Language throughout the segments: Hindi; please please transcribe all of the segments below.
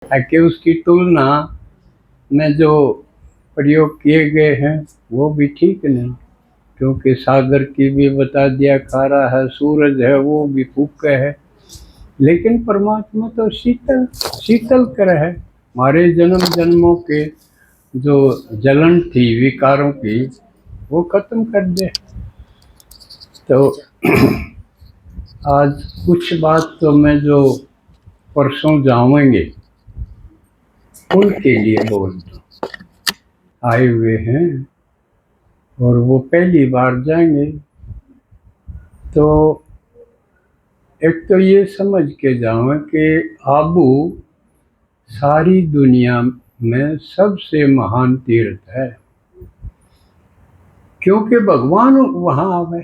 ताकि उसकी तुलना में जो प्रयोग किए गए हैं वो भी ठीक नहीं, क्योंकि सागर की भी बता दिया खारा है, सूरज है वो भी फूका है, लेकिन परमात्मा तो शीतल शीतल कर है। हमारे जन्म जन्मों के जो जलन थी विकारों की वो खत्म कर दे। तो आज कुछ बात तो मैं जो परसों जाऊंगे उनके लिए बोल दूं, आए हुए हैं और वो पहली बार जाएंगे। तो एक तो ये समझ के जाओ कि आबू सारी दुनिया में सबसे महान तीर्थ है, क्योंकि भगवान वहां आवे,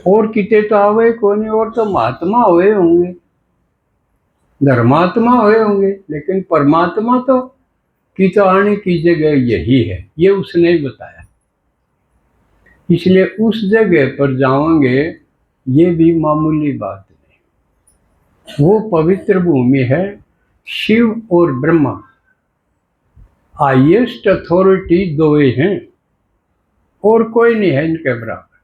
और किते तो आवे कोई नहीं, और तो महात्मा हुए होंगे, धर्मात्मा हुए होंगे, लेकिन परमात्मा तो की तो आने की जगह यही है, ये उसने ही बताया। इसलिए उस जगह पर जाओगे ये भी मामूली बात नहीं। वो पवित्र भूमि है, शिव और ब्रह्मा हाईएस्ट अथॉरिटी दो ही हैं और कोई नहीं है इनके बराबर।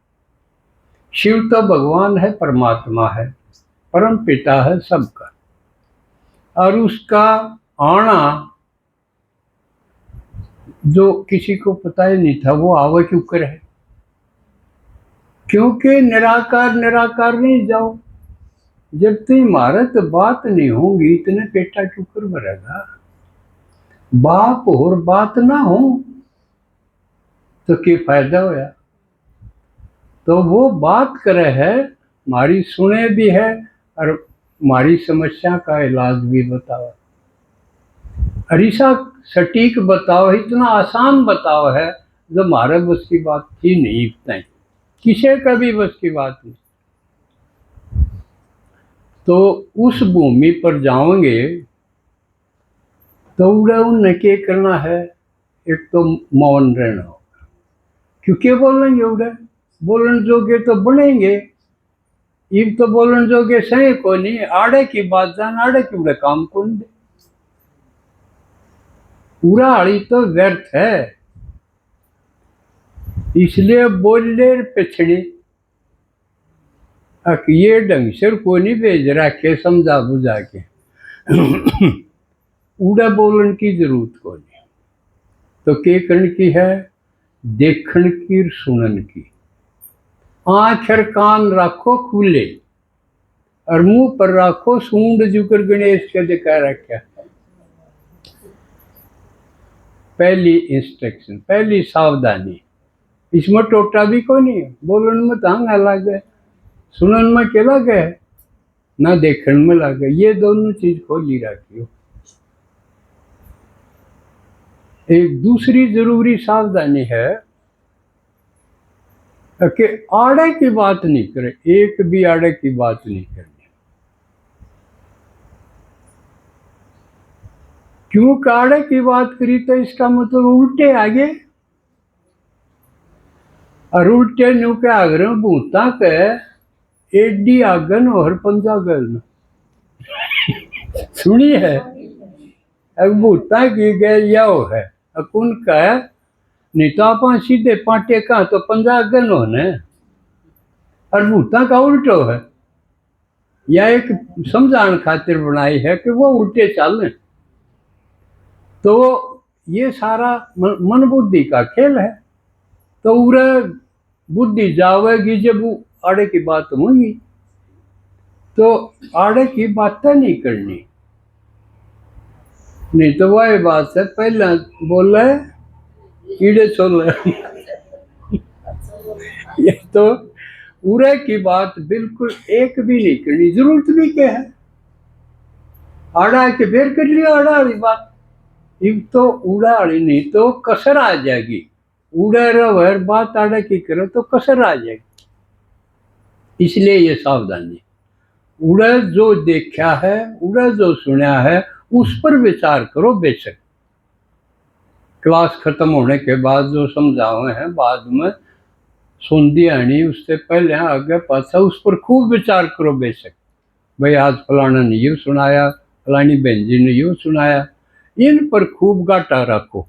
शिव तो भगवान है, परमात्मा है, परम पिता है सबका, और उसका आना जो किसी को पता ही नहीं था वो आवे क्यों कर है, क्योंकि निराकार निराकार नहीं जाओ, जब तक इमारत बात नहीं होगी इतने पेटा क्यों कर भरेगा। बाप और बात ना हो तो क्या फायदा होया। तो वो बात करे है, हमारी सुने भी है और हमारी समस्या का इलाज भी बताओ। हरीसा सटीक बताओ, इतना आसान बताओ है जो हमारे बस की बात थी नहीं, इतना ही किसी का भी बस की बात नहीं। तो उस भूमि पर जाओगे तो उन्हें क्या करना है, एक तो मौन रहना होगा, क्योंकि बोलेंगे उड़े बोलन जोगे तो बनेंगे, इब तो बोलन जोगे सही को नहीं, आड़े की बात जान आड़े की उड़े काम कौन दे, पूरा आड़ी तो व्यर्थ है। इसलिए बोले पिछड़ी ये ढंग से को नहीं भेज रखे समझा बुझा के उड़ा बोलन की जरूरत को नहीं। तो के करन की है, देखन की सुनन की, आंख और कान रखो खुले और मुंह पर रखो सूंड जुकर गणेश के दिखा रखा। पहली इंस्ट्रक्शन, पहली सावधानी, इसमें टोटा भी को नहीं है, बोलन में तांग अलग है, सुनन में के लगे है, ना देखन में लगे, ये दोनों चीज खोली रखियो। एक दूसरी जरूरी सावधानी है कि आड़े की बात नहीं करे, एक भी आड़े की बात नहीं करनी। क्यों आड़े की बात करी तो इसका मतलब उल्टे आगे, और उल्टे न्यू के आग्रह भूता के एडी आगन और पंजा गल सुनी है, भूता की गए यो है अकुन का, नहीं तो आप सीधे पाटे का तो पंजा अगन होने, और भूता का उल्टो है, या एक समझाने खातिर बनाई है कि वो उल्टे चल। तो ये सारा मन बुद्धि का खेल है। तो उरे बुद्धि जावेगी जब वो आड़े की बात होगी, तो आड़े की बातें नहीं करनी, नहीं तो वही बात है पहले बोले कीड़े छोले ये तो उरे की बात बिल्कुल एक भी नहीं करनी, जरूरत भी क्या है, आड़ा के फिर कर लिया आड़ा वाली बात, इब तो उड़ा वाली नहीं तो कसर आ जाएगी, उड़े रहो बात आड़े की करो तो कसर आ जाएगी। इसलिए ये सावधानी, उड़े जो देखा है, उड़े जो सुना है उस पर विचार करो। बेशक क्लास खत्म होने के बाद जो समझाए हैं बाद में सुन दिया नहीं, उससे पहले आगे पाछा उस पर खूब विचार करो बेशक, भाई आज फलाना ने यूँ सुनाया, फलानी बहन जी ने यूँ सुनाया, इन पर खूब गाटा रखो।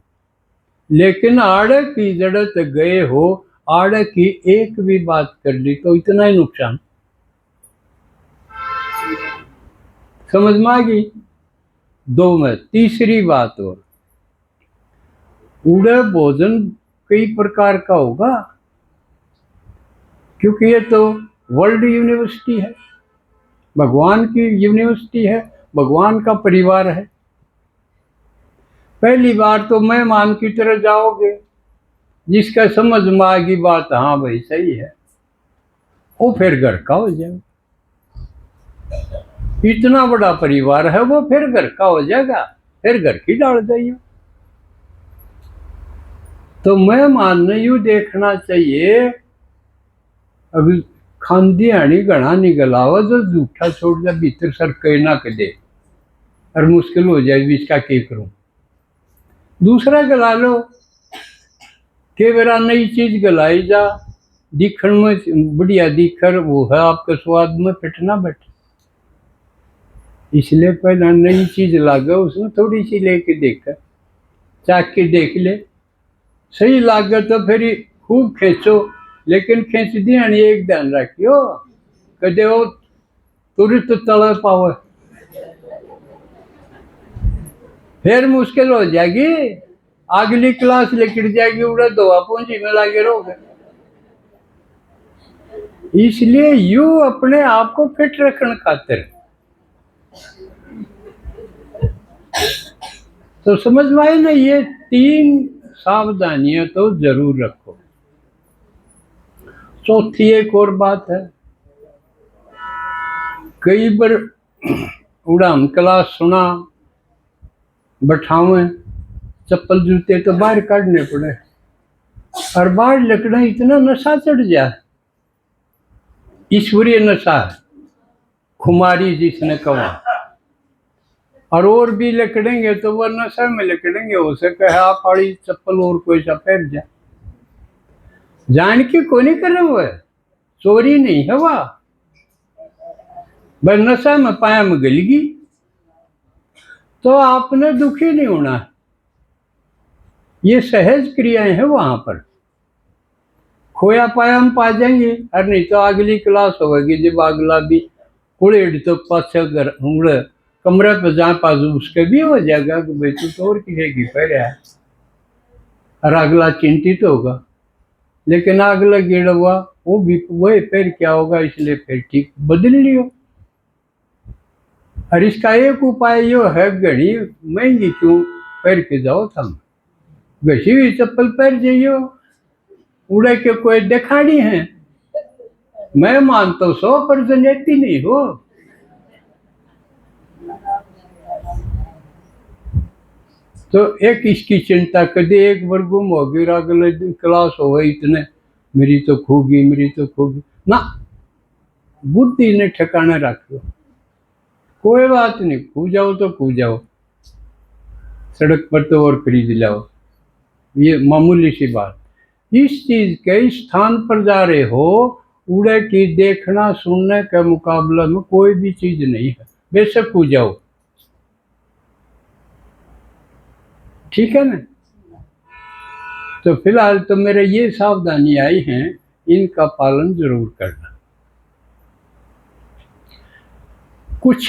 लेकिन आड़े की जड़त गए हो, आड़े की एक भी बात कर ली तो इतना ही नुकसान। समझ में आ गई? दो में तीसरी बात और, उड़े भोजन कई प्रकार का होगा, क्योंकि ये तो वर्ल्ड यूनिवर्सिटी है, भगवान की यूनिवर्सिटी है, भगवान का परिवार है। पहली बार तो मेहमान की तरह जाओगे, जिसका समझ में आएगी बात, हाँ भाई सही है, वो फिर घर का हो जाएगा। इतना बड़ा परिवार है वो, फिर घर का हो जाएगा, फिर घर की डाल जाइए। तो मेहमान ने यूं देखना चाहिए, अभी खांदी आनी घना निगलावा जो जूठा छोड़ जा भीतर सर कह ना के दे, और मुश्किल हो जाए भी इसका क्या करूं। दूसरा गला लो के बेरा नई चीज गलाई जा, दिखण में बढ़िया दिखर, वो है आपके स्वाद में फिट ना बैठे, इसलिए पहले नई चीज लागे उसमें थोड़ी सी लेके देख, चाक के देख ले, सही लागे तो फिर खूब खींचो, लेकिन खींच दिया नहीं, एक ध्यान रखियो कदे वो तुरंत तले पावे, फिर मुश्किल हो जाएगी, अगली क्लास लिखट जाएगी, उड़ा दवा पूंजी में लागे रहोगे। इसलिए यू अपने आप को फिट रखने खातिर तो समझ में आए ना, ये 3 सावधानियां तो जरूर रखो। चौथी एक और बात है, कई बार उड़ान क्लास सुना बैठावे, चप्पल जूते तो बाहर काटने पड़े, और बाहर लकड़ा इतना नशा चढ़ जाए, ईश्वरीय नशा है, खुमारी जिसने कहा, और भी लकड़ेंगे तो वह नशा में लकड़ेंगे, हो सके आप आड़ी चप्पल और कोई सा पहन जाए, जान के को नहीं करे, हुए चोरी नहीं है वह, बस नशा में पाया में गलगी, तो आपने दुखी नहीं होना, ये सहज क्रियाएं हैं। वहां पर खोया पाया हम पा जाएंगे, और नहीं तो अगली क्लास होगी जब अगला भी कुड़ेड़ तो पाछे उंगड़े कमरे पर जहाँ पाजू उसके भी हो जाएगा कि भाई तू तो और किसी पैर है, और अगला चिंतित होगा, लेकिन अगला गिड़ हुआ वो भी वही फिर क्या होगा, इसलिए फिर ठीक बदल लियो। और इसका एक उपाय यो है, घड़ी महंगी क्यों पैर के जाओ, थम घसी हुई चप्पल पैर जाइयो, उड़े के कोई दिखाड़ी है, मैं मानता हूँ 100% ऐसी नहीं हो। तो एक इसकी चिंता कदे एक बार गुम होगी, अगले क्लास हो गई इतने मेरी तो खूगी, मेरी तो खूगी ना, बुद्धि ने ठिकाने रखो, कोई बात नहीं, खू जाओ तो खू जाओ, सड़क पर तो और खरीद लाओ, ये मामूली सी बात। इस चीज के स्थान पर जा रहे हो, उड़े की देखना सुनने के मुकाबले में कोई भी चीज नहीं है, बेशक खू जाओ, ठीक है ना। तो फिलहाल तो मेरे ये सावधानी आई हैं, इनका पालन जरूर करना। कुछ